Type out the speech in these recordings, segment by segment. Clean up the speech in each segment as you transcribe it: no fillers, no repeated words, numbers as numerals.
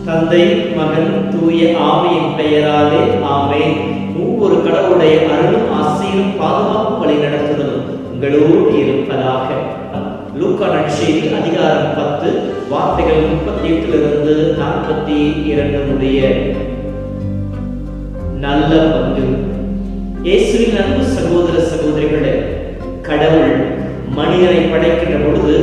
தந்தை, மகன், தூய ஆவியின் பெயராலே ஆமென். ஒவ்வொரு கடவுளுடைய அருளும் ஆசீரும் பாதுகாப்பு வழி நடத்துதலும் உங்களோடு இருப்பதாக. லூக்கா நற்செய்தி அதிகாரம் 10 வார்த்தைகள் 38 42 முடிய. நல்ல பங்கு. இயேசுவின் அன்பு சகோதர சகோதரிகளே, கடவுள் மனிதனை படைக்கின்ற பொழுது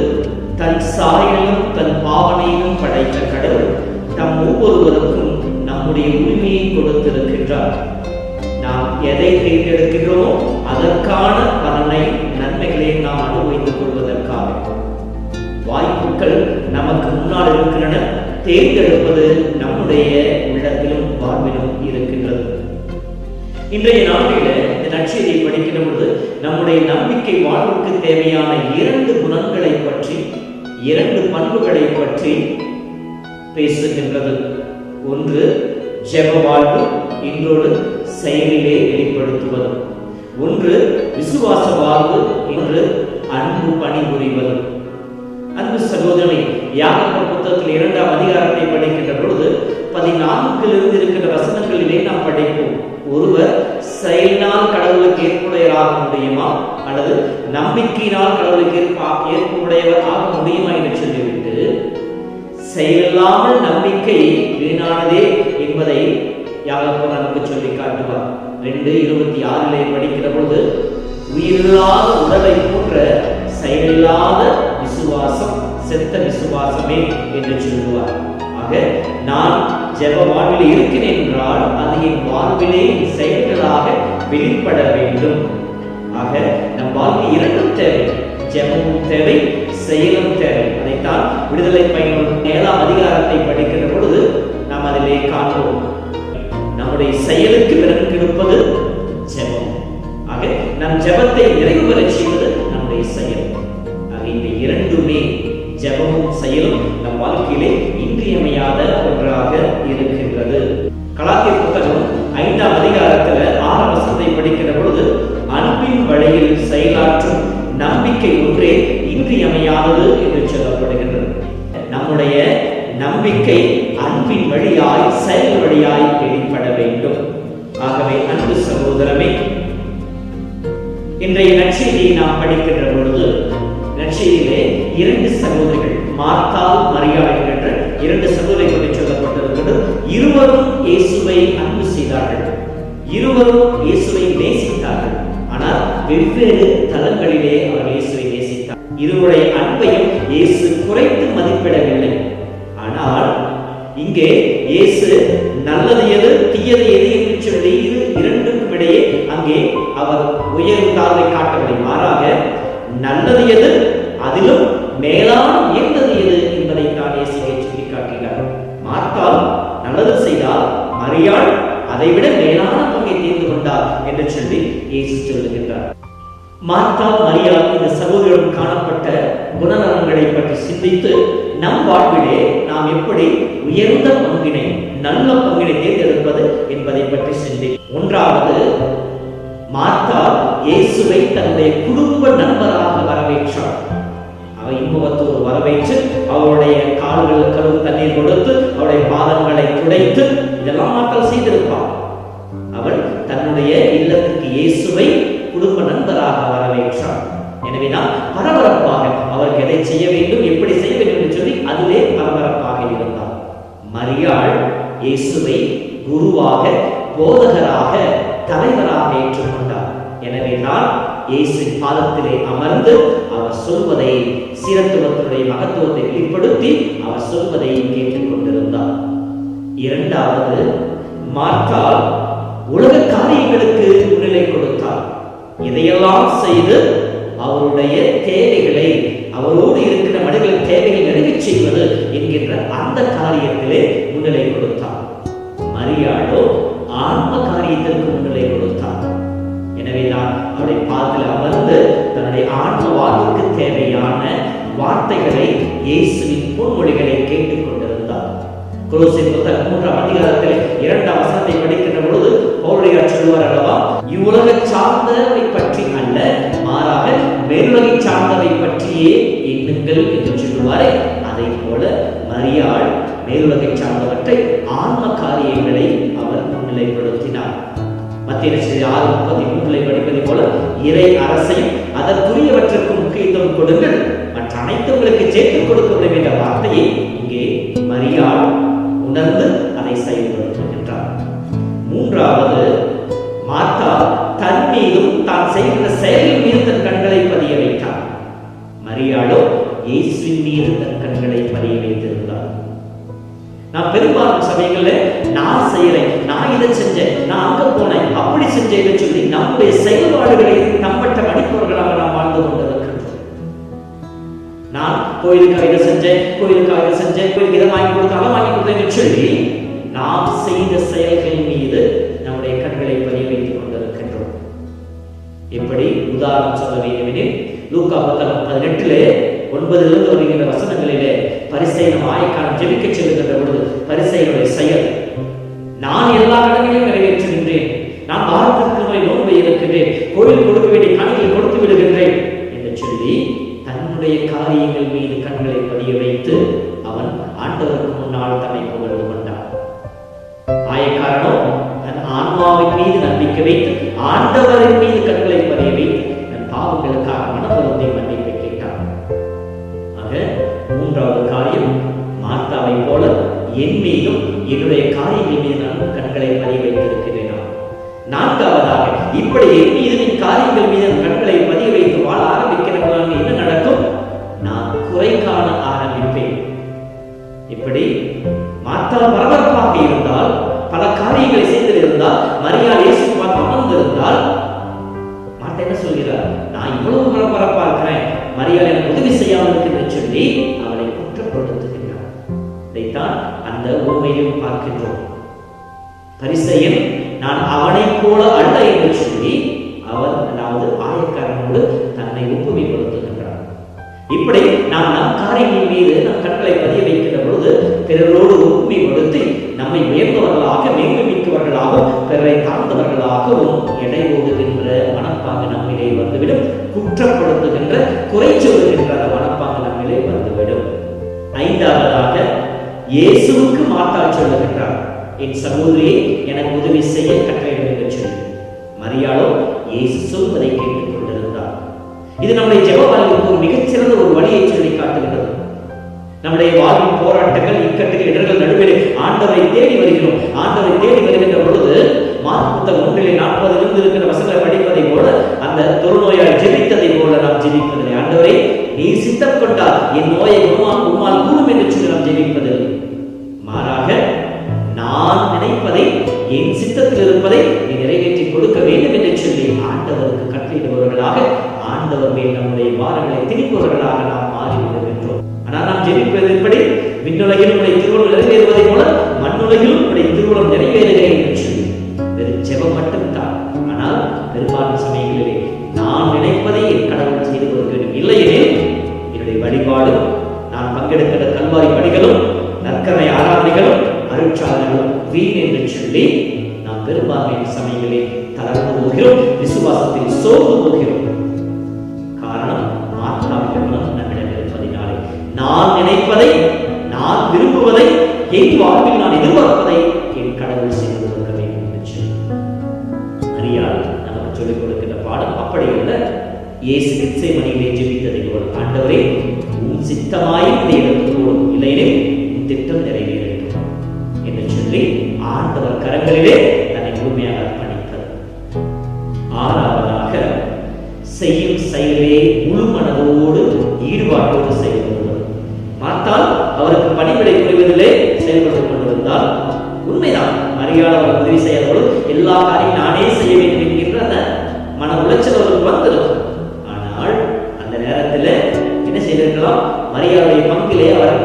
தன் சாயலும் தன் பாவனையிலும் படைத்த கடவுள் நம் ஒவ்வொருவருக்கும் நம்முடைய உரிமையை கொடுத்திருக்கின்றார். நாம் எதை தேர்ந்தெடுக்கிறோமோ அதற்கான பலனை, நன்மைகளை நாம் அனுபவித்துக் கொள்வதற்காக வாய்ப்புகள் நமக்கு முன்னால் இருக்கின்றன. தேர்ந்தெடுப்பது நம்முடைய உள்ளத்திலும் வாழ்விலும் இருக்கின்றது. இன்றைய நாளில இந்த நற்செய்தியை படிக்கிற பொழுது நம்முடைய நம்பிக்கை வாழ்வுக்கு தேவையான 2 குணங்களை பற்றி, 2 பண்புகளை பற்றி பேசுகின்றது. ஒன்று ஜெப வாழ்வு, இன்னொரு செயலிலே வெளிப்படுத்துவது. ஒன்று விசுவாச வாழ்வு, இன்னொரு அன்பு பணிபுரிவது. அன்பு சகோதரி, யாக்கோபு புத்தகத்தில் 2ஆம் அதிகாரத்தை படிக்கின்ற பொழுது 14 இருக்கின்ற வசனங்களிலே நாம் படிப்போம். ஒருவர் செயலினால் கடவுளுக்கு ஏற்புடையவராக முடியுமா அல்லது நம்பிக்கையினால் கடவுளுக்கு ஏற்புடையவர் ஆக முடியுமா என்று சொல்லிவிட்டு, செயலில்லாமல் நம்பிக்கை வீணானதே என்பதை யாக்கோபு நமக்கு சொல்லி காட்டுவார். 2:26 படிக்கிற பொழுது, உயிரில்லாத உடலை போன்ற செயலில்லாத விசுவாசம் செத்த விசுவாசமே என்று சொல்லுவார். ஆக நான் ஜெப வாழ்வில் இருக்கிறேன் என்றால் அது என் வாழ்விலே செயல்களாக வெளிப்பட வேண்டும். ஆக நம் வாழ்வில் 2 தேவை, ஜெபமும் தேவை, செயலும் தேவை. அதைத்தான் விடுதலை பயணம் 7ஆம் அதிகாரத்தை படிக்கின்ற பொழுது நாம் அதிலே காண்போம். நம்முடைய செயலுக்கு பிறகு இருப்பது ஜெபம். ஆக நம் ஜெபத்தை நிறைவு பெறச் செய்வது நம்முடைய செயல். ஆக இந்த 2மே, ஜெபமும் செயலும் நம் வாழ்க்கையிலே இன்றியமையாத ஒன்றாக இருக்கின்றது. கலாத்தியர் புத்தகம் 5ஆம் அதிகாரத்தில் 6ஆம் வசனத்தை படிக்கிற பொழுது, அன்பின் வழியில் செயலாற்றும் நம்பிக்கை ஒன்றே இன்றியமையாதது என்று சொல்லப்படுகின்றது. நம்முடைய நம்பிக்கை அன்பின் வழியாய், செயல் வழியாய் வெளிப்பட வேண்டும். ஆகவே அன்பு சகோதரமே, இன்றைய நற்செய்தியை நாம் படிக்கின்ற பொழுது நற்செய்தியிலே 2 சகோதரிகள், மார்த்தாள், மரியாள் என்கின்ற 2 சகோதரிகள் பற்றி சொல்லப்பட்டிருக்கிறது. இருவரும் இயேசுவை அன்பு செய்தார்கள், இருவரும் இயேசுவை நேசித்தார்கள். ஆனால் வெவ்வேறு தளங்களிலே அவர்கள் இயேசுவை நேசித்தார். இருவருடைய அன்பையும் இயேசு குறைத்து மதிப்பிடவில்லை. ஆனால் இங்கே இயேசு நல்லது எது, தீயது எது என்று சொல்லி 2க்கும் இடையே அங்கே அவர் உயர்வு தாழ்வை காட்டவில்லை. மாறாக நல்லது எது, அதிலும் மேலான உயர்ந்தது எது என்பதைத்தான் இயேசு சுட்டி காட்டுகிறார். மார்த்தாள் நல்லது செய்தால், மரியாள் அதைவிட மேலான பங்கை தீர்ந்து கொண்டார் என்று சொல்லி இயேசு சொல்லுகின்றார். மார்த்தாள், மரியாள் இந்த சகோதரரும் காணப்பட்ட குணநலன்களை பற்றி சிந்தித்து நம் வாழ்விலே நாம் எப்படி உயர்ந்த பங்கினை, நல்ல பங்கினை தேர்ந்தெடுப்பது என்பதை பற்றி சிந்தி. 1வது, மார்த்தாள் இயேசுவை தன்னுடைய குடும்ப நண்பராக வரவேற்றார். அவள் இன்பத்தோடு வரவேற்று அவருடைய கால்கள் கழுவு தண்ணீர் கொடுத்து அவருடைய பாதங்களை துடைத்து இதெல்லாம் மார்த்தாள் செய்திருப்பாள். அவள் தன்னுடைய இல்லத்துக்கு இயேசுவை குடும்ப நண்பராக வரவேற்றார். எனவே நான் பரபரப்பாக அவருக்கு எதை செய்ய வேண்டும், எப்படி செய்ய வேண்டும் என்று சொல்லி அதிலே பரபரப்பாக இருந்தார். மரியாள் இயேசுவை குருவாக, போதகராக, தலைவராக ஏற்றுக்கொண்டார். எனவே நான் இயேசு பாதத்திலே அமர்ந்து அவர் சொல்வதை, சீரத்துவத்தினுடைய மகத்துவத்தை வெளிப்படுத்தி அவர் சொல்வதை கேட்டுக் கொண்டிருந்தார். 2வது, மார்த்தாள் உலக காரியங்களுக்கு முன்னிலை கொடுத்தார். இதையெல்லாம் செய்து அவருடைய தேவைகளை, அவரோடு இருக்கிற மனிதர்களின் தேவைகளை நிறைவேற்றி செய்வது என்கின்ற அந்த காரியத்திலே முன்னிலை கொடுத்தார். மரியாளோ ஆன்ம காரியத்திற்கு முன்னிலை கொடுத்தார். எனவேதான் அவருடைய பாதத்தில் அமர்ந்து தன்னுடைய ஆன்ம வாழ்வுக்கு தேவையான வார்த்தைகளை, இயேசுவின் பொன்மொழிகளை கேட்டுக் கொண்டிருந்தார். கொலோசியர் புத்தகம் 3ஆம் அதிகாரத்தில் 2ஆம் வசனத்தை படிக்கின்ற பொழுது பவுலடியார் சொல்வார் அல்லவா, இவ்வுலக சார்ந்தவை பற்றி அல்ல, மாறாக மேலுலகை சார்ந்தவை பற்றியே எண்ணுங்கள் என்று சொல்லுவாரே, அதை போல மரியாள் மேலுலகை சார்ந்தவற்றை, ஆன்ம காரியங்களை அவர் முன்னிலைப்படுத்தினார். மத்திய 6:33 படிப்பதை போல இறை அரசையும் அதற்குரியவற்றுக்கு முக்கியத்துவம் கொடுங்கள், மற்ற அனைத்து உங்களுக்கு சேர்த்துக் கொடுக்கப்படும் என்ற வார்த்தையை இங்கே மரியாள் உணர்ந்து அதை செயல்படுத்துகின்றார். மூன்றாவது, மார்த்தா தன் மீதும் தான் செய்கின்ற செயலின் மீது தன் கண்களை பதிய வைத்தார். மரியாளோ இயேசுவின் மீது தன் கண்களை பதிய வைத்திருந்தார். நான் பெரும்பாலும் சமயங்களில் நான் செய்யறேன், நான் இதை செஞ்சேன், நான் அங்க போனேன், அப்படி செஞ்சேன் சொல்லி நம்முடைய செயல்பாடுகளை நம்பட்ட மணிப்பவர்களாக நாம் வாழ்ந்து கொண்டிருக்கின்றோம். நான் கோயிலுக்காக இதை செஞ்சேன், கோயிலுக்காக இதை செஞ்சேன், கோயிலுக்கு இதை வாங்கி கொடுத்தாலும் வாங்கி கொடுத்தேன்னு சொல்லி நாம் செய்த செயல்கள் மீது நம்முடைய கண்களை பதிய வைத்துக் கொண்டிருக்கின்றோம். எப்படி உதாரணம் சொல்ல வேண்டுமெனில், லூக்கா புத்தகம் 18:9 வருகின்ற வசனங்களிலே பரிசேயனும் ஆயக்காரனும் ஜெபிக்க செல்லுகின்ற பொழுது பரிசேயனுடைய செயல், நான் எல்லா கடமைகளையும் நிறைவேற்றுகின்றேன், நான் வாரத்திற்கு நோன்பை இருக்கிறேன், கோயில் கொடுக்க வேண்டிய காணிகளை கொடுத்து விடுகின்றேன் என்று சொல்லி தன்னுடைய காரியங்கள் மீது கண்களை பதிய வைத்து அவன் ஆண்டவருக்கு முன்னால் தன்னை புகழ்ந்து கொண்டான். ஆயக்காரனோ தன் ஆன்மாவின் மீது நம்பிக்கை வைத்து ஆண்டவரின் மீது கண்களை பதிய வைத்து தன் பாவங்களுக்காக மனவருந்தை மன்னிப்பை கேட்டான். ஆக மூன்றாவது காரியம், மார்த்தாவை போல என் மீதும் என்னுடைய காரியங்கள் மீது நான் கண்களை பதிய வைத்திருக்கிறேன். நான்காவதாக, இப்படி என் மீது என் காரியங்கள் மீது கண்களை பதிய வைத்து வாழ ஆரம்பிக்கிறவங்க என்ன நடக்கும்? நான் குறை காண ஆரம்பிப்பேன். இப்படி மார்த்தா பரபரப்பாக இருந்தால், பல காரியங்களை செய்திருந்தால், மரியாள் இயேசு பார்த்து அமர்ந்திருந்தால், மார்த்தா என்ன சொல்கிறார்? நான் இவ்வளவு பரபரப்பா இருக்கிறேன், மரியாள் எனக்கு உதவி செய்யாமல் இருக்கிறேன் சொல்லி அவளை குற்றப்படுத்துகின்றார். இதைத்தான் அந்த உண்மையும் பார்க்கின்றோம். பரிசேயன் நான் அவனை போல அல்ல என்று சொல்லி அவர், அதாவது ஆயக்காரனோடு தன்னை ஒப்புமைப்படுத்துகின்றார். இப்படி நாம் நம் காரியங்கள் மீது நம் கண்களை பதிய வைக்கிற பொழுது பிறரோடு ஒப்புமைப்படுத்தி நம்மை உயர்ந்தவர்களாக, மேன்மைமிக்கவர்களாகவும், பிறரை தாழ்ந்தவர்களாகவும் எடை ஓடுகின்ற மனப்பாங்கு நம்மிலே வந்துவிடும். குற்றப்படுத்துகின்ற, குறை சொல்லுகின்ற மனப்பாங்கு நம்மிலே வந்துவிடும். ஐந்தாவதாக, இயேசுவுக்கு மார்த்தாள் சொல்லுகின்றார், என் சகோதரியை எனக்கு உதவி செய்ய கட்டளையிடும் என்று சொல்லி. மரியாளோ இயேசு சொல்வதை கேட்டுக் கொண்டிருந்தார். இது நம்முடைய ஜெப வாழ்வுக்கு ஒரு மிகச்சிறந்த ஒரு வழியை சொல்லி காட்டுகிறது. நம்முடைய வாழ்வின் போராட்டங்கள், இக்கட்டுகள், இடர்கள் நடுவில் ஆண்டவரை தேடி வருகிறோம். ஆண்டவரை தேடி வருகின்ற பொழுது மார்க் புத்தகம் 1:40 இருக்கிற வசனங்களை படிப்பதை போல, அந்த தொழுநோயால் ஜெபித்ததை போல நாம் ஜெபிப்பதில்லை. ஆண்டவரை நீர் சித்தம் கொண்டால் என் நோயை உம்மால் கூடும் என்று சொல்லி நாம் ஜெபிப்பதில்லை. மாறாக, நான் நினைப்பதை, என் சித்தத்தில் இருப்பதை நீ நிறைவேற்றி கொடுக்க வேண்டும் என்று சொல்லி ஆண்டவருக்கு கட்டளையிடுபவர்களாக, ஆண்டவர் மேல் நம்முடைய வாரங்களை திணிப்பவர்களாக நாம் மாறிவிடுகின்றோம். ஆனால் நாம் ஜெபிப்பது எப்படி? விண்ணுலகில் உடைய திருவுளம் நிறைவேறுவதை போல மண்ணுலகிலும் உடைய திருவுளம் நிறைவேறுகிறேன் என்று சொல்லி வெறும் ஜெபம் மட்டும்தான். ஆனால் பெரும்பாலான சமயங்களிலே நான் நினைப்பதை என் கடவுள் செய்து கொடுக்க வேண்டும். இல்லையெனில் என்னுடைய வழிபாடு, நான் பங்கெடுக்கிற கல்வாரி பணிகளும், நற்கரை ஆராதனைகளும், அருட்சாதனைகளும் வீண் என்று சொல்லி நாம் பெரும்பான்மையான சமயங்களில் தளர்ந்து போகிறோம், விசுவாசத்தில் சோர்ந்து போகிறோம். காரணம், மார்த்தாவின் மனம் நம்மிடம் இருப்பதினாலே. நான் நினைப்பதை, நான் விரும்புவதை, என் வாழ்வில் நான் எதிர்பார்ப்பதை என் கடவுள் செய்து கொடுக்க வேண்டும் என்று சொல்லி மரியாள் நமக்கு சொல்லிக் கொடுக்கின்ற பாடம் அப்படி அல்ல. இயேசு கெத்சேமனியிலே ஜெபித்ததை போல, ஆண்டவரே உன் சித்தமாய் இதை எடுத்துக்கொள்ளும், இல்லையெனில் உன் திட்டம் நிறைவேறும் என்று சொல்லி ஆண்டவர் கரங்களிலே தன்னை முழுமையாக அர்ப்பணித்தார். ஆறாவதாக, செய்யும் செயலே முழு மனதோடு ஈடுபாட்டோடு செயல்படுவது. மார்த்தாள் அவருக்கு பணிவிடை புரிவதிலே செயல்பட்டுக் கொண்டிருந்தால் உண்மைதான், மரியாள் அவர் உதவி செய்யாதவர்கள் எல்லா காரியம் நானே செய்ய வேண்டும் என்கின்ற அந்த மன உளைச்சல் அவருக்கு வந்திருக்கும். ஆனால் அந்த நேரத்தில் என்ன செய்திருக்கலாம்? மரியாளுடைய பங்கிலே அவர்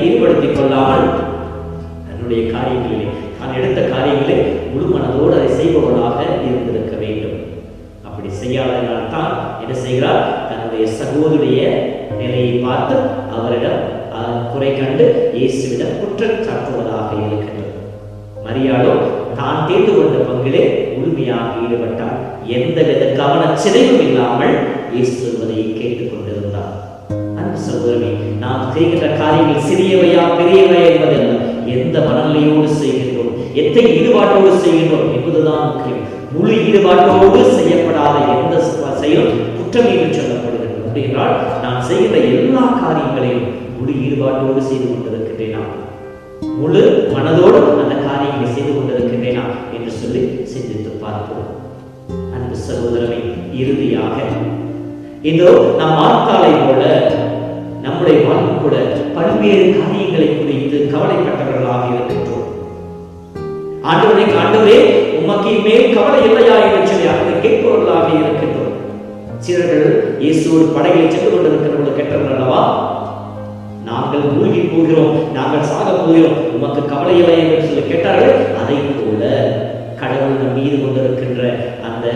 ஈடுபடுத்திக் கொள்ளாமல் தன்னுடைய காரியங்களிலே, தான் எடுத்த காரியங்கள் செய்பவளாக இருந்திருக்க வேண்டும். அப்படி செய்யாதனால் தான் என்ன செய்கிறார்? தன்னுடைய சகோதரிய நிலையை பார்த்து அவரிடம் குறை கண்டு இயேசுவிடம் குற்றம் சாட்டுவதாக இருக்கின்றது. மரியாளோ தான் தேர்ந்து கொண்ட பங்கிலே முழுமையாக ஈடுபட்டார். எந்தவித கவனச்சிதைவும் இல்லாமல் இயேசு சொல்வதை கேட்டுக் கொண்டிருந்தார். அன்பு சகோதரனே, நாம் செய்கின்ற காரியங்கள் சிறியவையா பெரியவையா என்பதல்ல, எந்த மனநிலையோடு செய்கின்றோம், எத்தனை ஈடுபாட்டோடு செய்கின்றோம் என்பதுதான் முக்கியம். முழு ஈடுபாட்டோடு செய்யப்படாத எந்த செயலும் குற்றம் என்று சொல்லப்படுகிறது. என்றால் நான் செய்கின்ற எல்லா காரியங்களையும் முழு ஈடுபாட்டோடு செய்து கொண்டிருக்கின்றேனா, முழு மனதோடு அந்த காரியங்களை செய்து கொண்டிருக்கின்றேனா என்று சொல்லி சிந்தித்து பார்ப்போம். அன்பு சகோதரனை, இறுதியாக இதோ நம் மார்த்தாளை போல நம்முடைய வாழ்வு கூட பல்வேறு காரியங்களை குறித்து கவலைப்பட்டவர்களாக இருக்கின்றோம். ஆண்டவரே உமக்கு மேல் கவலை இல்லையா என்று சொல்லி அதை கேட்பவர்களாக இருக்கின்றோம். சீடர்கள் இயேசுவோடு படகில் சென்று கொண்டிருக்கிறவர்கள் கேட்டவர்கள் அல்லவா? நாங்கள் மூழ்கி போகிறோம், நாங்கள் சாக போகிறோம், உமக்கு கவலை இல்லை என்று சொல்லி கேட்டார்கள். அதை போல கடவுள் நம் மீது கொண்டிருக்கின்ற அந்த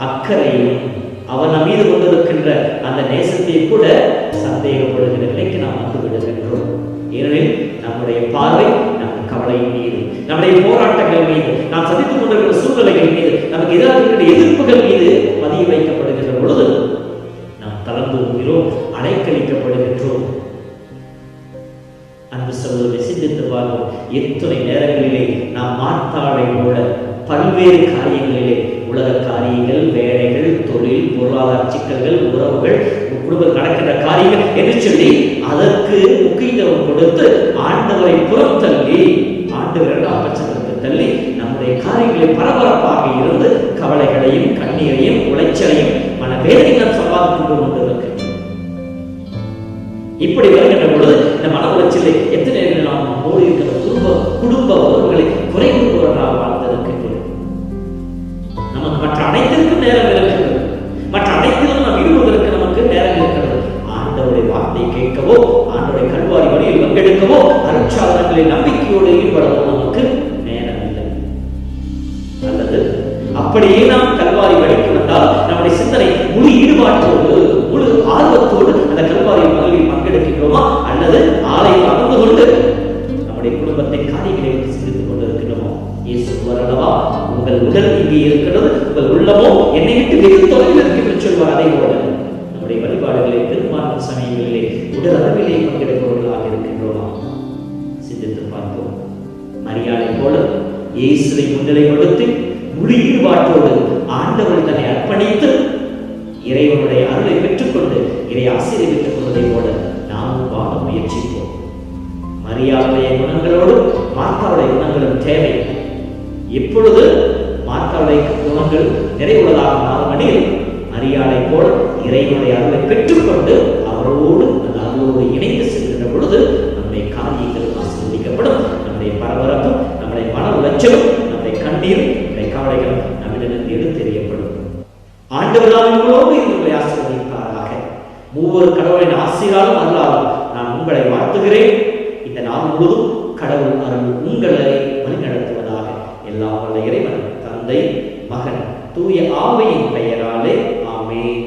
அக்கறையும் அவர் நம் மீது கொண்டிருக்கின்ற அந்த நேசத்தை கூட சந்தேகப்படுகிற நிலைக்கு நாம் வந்து விடுகின்றோம். ஏனெனில் நம்முடைய பார்வை நமக்கு கவலையின் மீது, நம்முடைய போராட்டங்கள் மீது, நாம் சந்தித்துக் கொண்டிருக்கிற சூழ்நிலைகள் மீது, நமக்கு எதிராக இருக்கிற எதிர்ப்புகள் மீது பதிய வைக்கப்படுகின்ற பொழுது நாம் தளர்ந்து போகிறோம், அலைக்கழிக்கப்படுகின்றோம். அன்பு சகோதரரை, சிந்தித்து பார்ப்போம். எத்தனை நேரங்களிலே நாம் மார்த்தாளை போல பல்வேறு காரியங்களிலே, உலக காரியங்கள், வேலைகள், தொழில், பொருளாதார சிக்கல்கள், உறவுகள், குடும்பம் நடக்கின்ற காரியங்கள் என்று சொல்லி அதற்கு முக்கியத்துவம் கொடுத்து ஆண்டவரை புறம் தள்ளி, ஆண்டவர் இரண்டாம் பட்சத்திற்கு தள்ளி நம்முடைய காரியங்களை பரபரப்பாக இருந்து கவலைகளையும் கண்ணீரையும் உளைச்சலையும் மனவேதனையும் சம்பாதித்து கொண்டிருக்கின்றோம். இப்படி வருகின்ற பொழுது இந்த மன உளைச்சலை எத்தனை நாம் போல் இருக்கிற குடும்ப உறவுகளை குறை கூறுபவர்களாக வாழ்ந்திருக்கின்றோம். நமக்கு மற்ற அனைத்திற்கும் நேரம் இருக்கிறது, மற்ற அனைத்திலும் நாம் ஈடுபடுவதற்கு நமக்கு நேரம் இருக்கிறது. ஆண்டவருடைய வார்த்தை கேட்கவோ, ஆண்டவருடைய கல்வாரி வழியில் பங்கெடுக்கவோ, அருட்சாதனங்களில் நம்பிக்கையோடு ஈடுபடவோ நமக்கு நேரம் இல்லை. அல்லது அப்படியே நாம் கல்வாரி வழிக்கு வந்தால் நம்முடைய சிந்தனை முழு ஈடுபாட்டோடு, முழு ஆர்வத்தோடு அந்த கல்வாரி மகளில் பங்கெடுக்கின்றோமா, அல்லது ஆலை அமர்ந்து கொண்டு நம்முடைய குடும்பத்தின் காரியங்களை சிந்தித்துக் கொண்டிருக்கிறோமோ? இயேசு வரலவா, உங்கள் உடல் இங்கே இருக்கிறது, உங்கள் உள்ளமோ என்னை விட்டு வெகு தொலைவில் இருக்கிறது சொல்வார். அதே போல நம்முடைய வழிபாடுகளை பெரும்பாலான சமயங்களிலே உடல் அளவிலே பங்கெடுப்பவர்களாக இருக்கின்றோமா? சிந்தித்து பார்ப்போம். மரியாதை போல இயேசுவை முன்னிலைப்படுத்தி முழு ஈடுபாட்டோடு ஆண்டவர் தன்னை அர்ப்பணித்து இறைவனுடைய அருளை பெற்றுக்கொண்டு இறை ஆசிரியை பெற்றுக் கொள்வதை போல நாமும் வாழ முயற்சிப்போம். மரியாதைய குணங்களோடு மார்த்தாவுடைய குணங்களும் தேவை. எப்பொழுது மார்த்தாவுடைய குணங்கள் நிறைவுள்ளதாக மாறுமனில் மரியாதை போல இறைவனுடைய அருளை பெற்றுக்கொண்டு அவரோடு அந்த அருளோடு இணைந்து செல்கின்ற பொழுது நம்முடைய காரியங்களும் ஆசீர்வதிக்கப்படும். நம்முடைய பரபரப்பும், நம்முடைய மன உளைச்சலும், நம்முடைய கண்ணீரும், நம்முடைய கவலைகளும் நம்மிடமிருந்து எடுத்தெறியப்படும். ஆண்டவரால் உங்களோடு உங்களை ஆசீர்வதிப்பாராக. மூவர் கடவுளின் ஆசீராலும் அல்லாலும் நான் உங்களை வாழ்த்துகிறேன். இந்த நாள் முழுவதும் கடவுள் அருள் உங்களை வழிநடத்துவதாக. எல்லாம் வல்ல இறைவன், தந்தை, மகன், தூய ஆவியின் பெயராலே ஆமென்.